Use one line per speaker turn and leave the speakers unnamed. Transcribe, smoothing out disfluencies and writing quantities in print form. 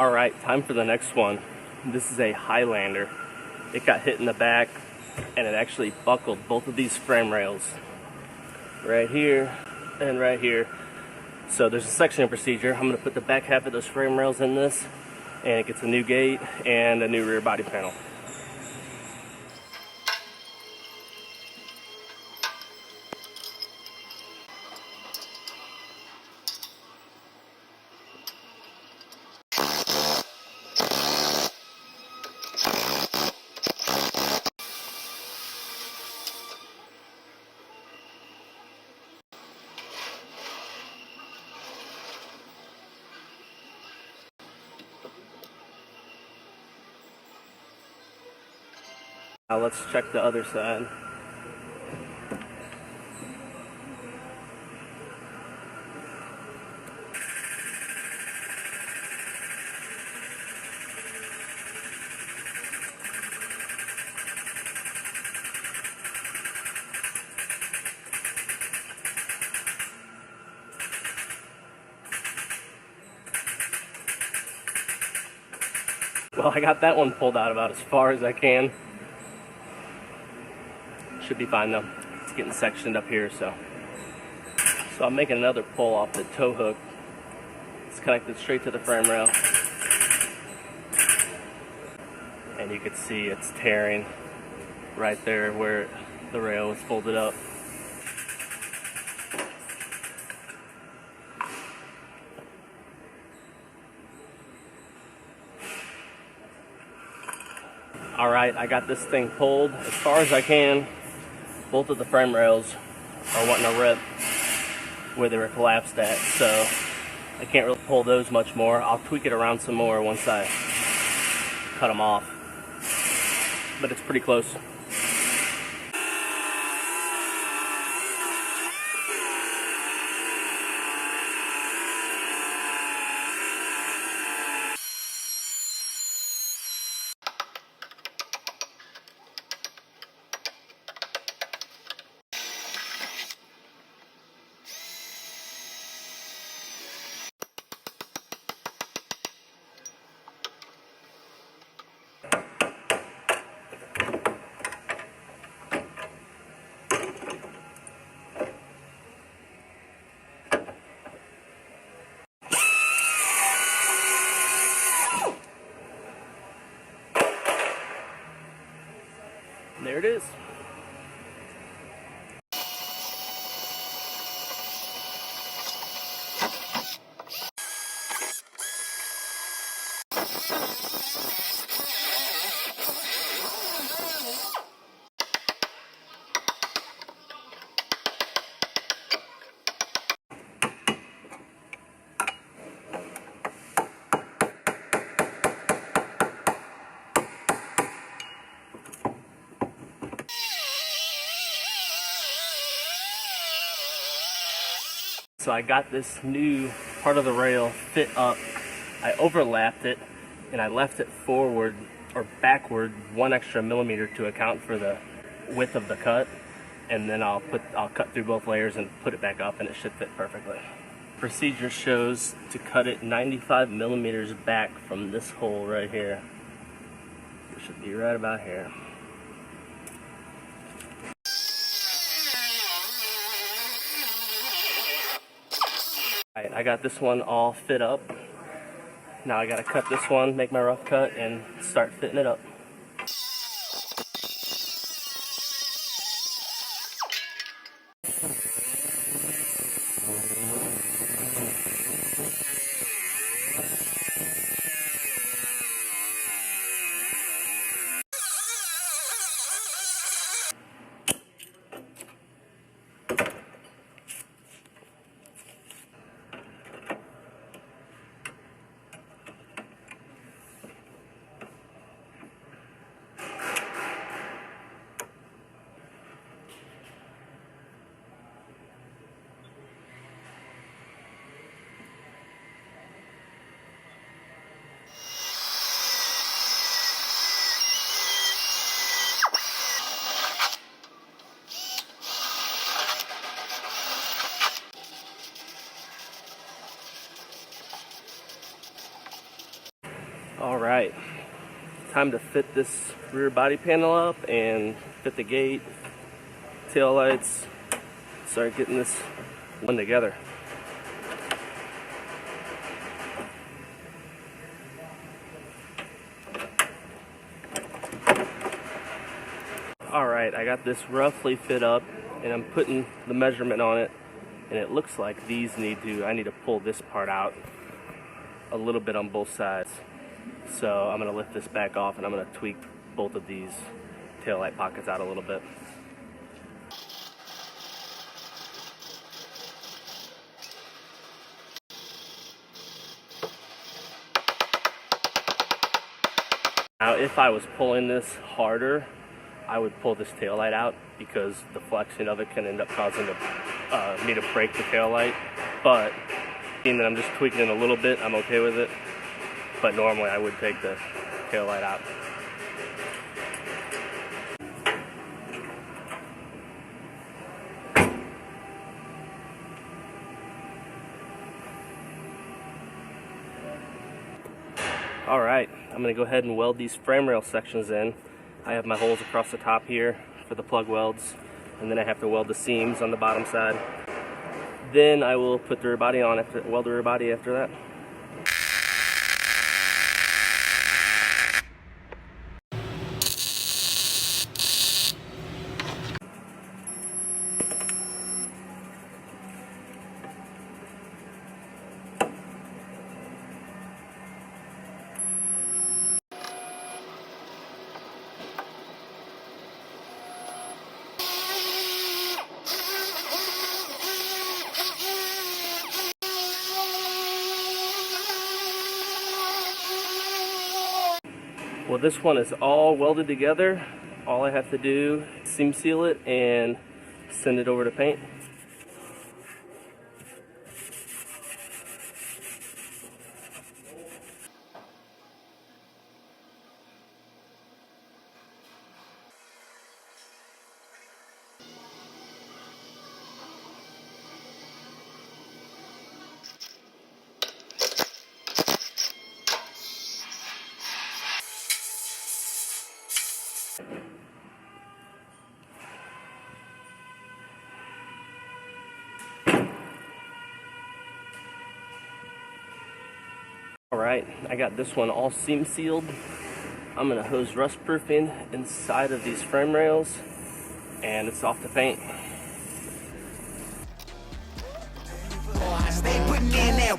Alright, time for the next one. This is a Highlander. It got hit in the back and it actually buckled both of these frame rails. Right here and right here. So there's a sectioning procedure. I'm going to put the back half of those frame rails in this, and it gets a new gate and a new rear body panel. Now let's check the other side. Well, I got that one pulled out about as far as I can. Should be fine though. It's getting sectioned up here, so I'm making another pull off the tow hook. It's connected straight to the frame rail, and you can see it's tearing right there where the rail is folded up. Alright, I got this thing pulled as far as I can. Both of the frame rails are wanting to rip where they were collapsed at, so I can't really pull those much more. I'll tweak it around some more once I cut them off, but it's pretty close. There it is. So I got this new part of the rail fit up. I overlapped it and I left it forward or backward 1 extra millimeter to account for the width of the cut. And then I'll cut through both layers and put it back up, and it should fit perfectly. Procedure shows to cut it 95 millimeters back from this hole right here. It should be right about here. Alright, I got this one all fit up. Now I gotta cut this one, make my rough cut, and start fitting it up. All right, time to fit this rear body panel up and fit the gate, tail lights, start getting this one together. All right, I got this roughly fit up and I'm putting the measurement on it, and it looks like I need to pull this part out a little bit on both sides. So I'm going to lift this back off and I'm going to tweak both of these taillight pockets out a little bit. Now if I was pulling this harder, I would pull this taillight out because the flexion of it can end up causing me to break the taillight. But being that I'm just tweaking it a little bit, I'm okay with it. But normally I would take the taillight out. All right, I'm gonna go ahead and weld these frame rail sections in. I have my holes across the top here for the plug welds, and then I have to weld the seams on the bottom side. Then I will put the rear body on weld the rear body after that. Well, this one is all welded together. All I have to do is seam seal it and send it over to paint. Alright, I got this one all seam sealed. I'm going to hose rust proofing inside of these frame rails, and it's off to paint.
Stay putting in that